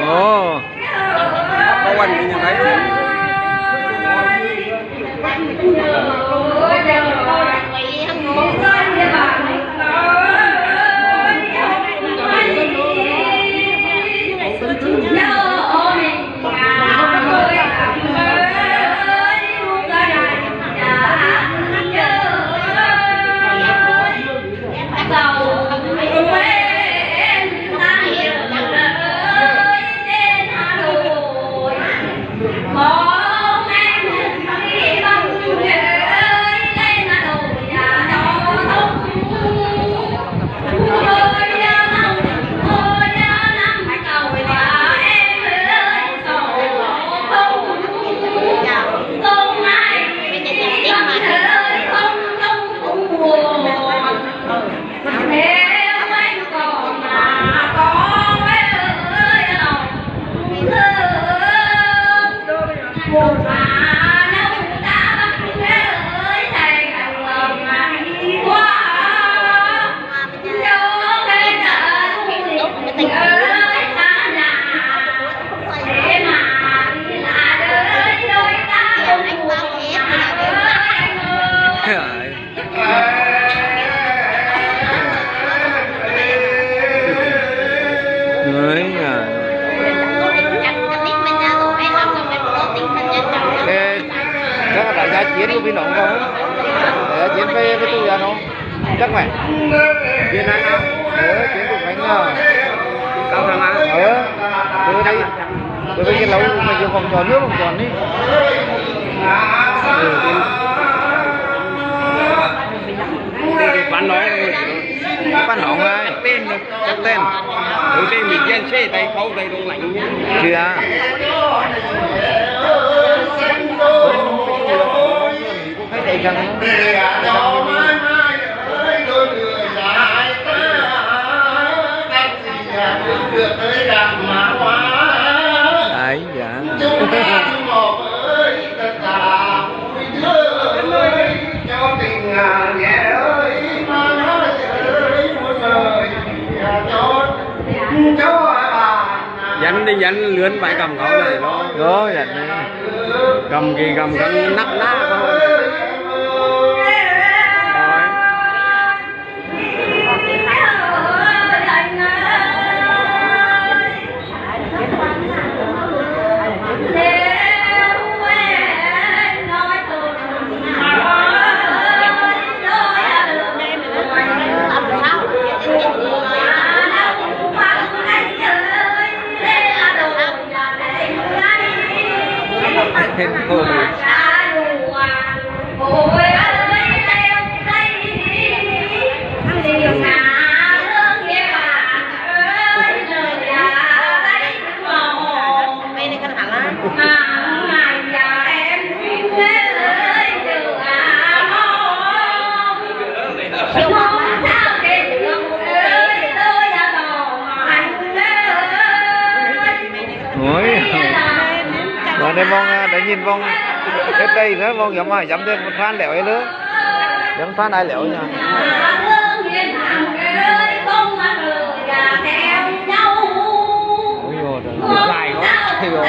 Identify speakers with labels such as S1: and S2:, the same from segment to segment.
S1: Ồ, có quanh như thế. Chiến của bên ông không? Để chiến với tôi ra nó chắc mày. Viên ăn không? Chiến của anh à. Cao thằng ăn. Tôi đây. Tôi với cái lâu mà giờ vòng tròn nước vòng tròn đi. Bạn nói bạn nói ngay. Tên chắc tên. Từ tên mình dân xe tay khâu tay đông lạnh. Chưa. Đây rằng đấy dạ dành đi dành lươn phải cầm cậu này đó rồi dành cầm gì cầm con nắp ná thôi. Đây mong để nhìn mong cái đây nữa mong giống mà giống thêm một phan lẹo ấy nữa giống phan ai lẹo nha ôi rồi dài quá thì rồi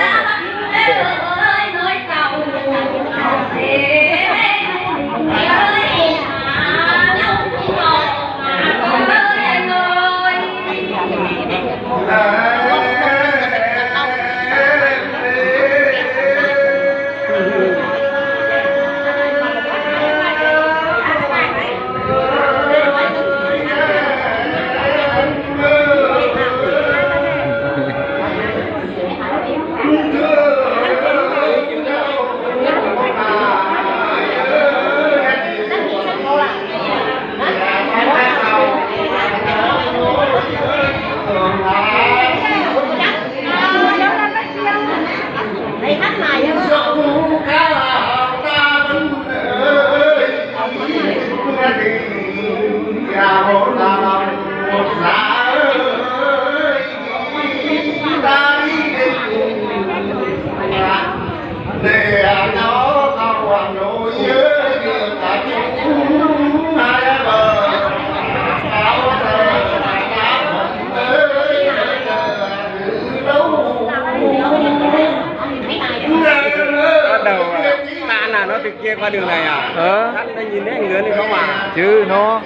S2: từ kia qua đường này à? Chắc nó nhìn thấy anh lớn thì không à?
S1: Chứ nó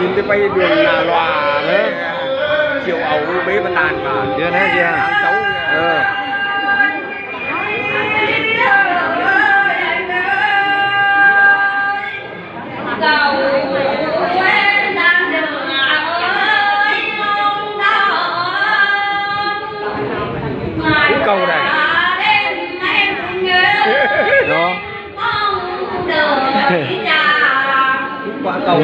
S2: Nhìn thấy bay đường là loà đấy, chiều ẩu bế văn đàn mà.
S1: chưa nữa chưa?
S2: Ăn cháu. Cái cầu này.
S1: Đó.
S2: Quả cầu.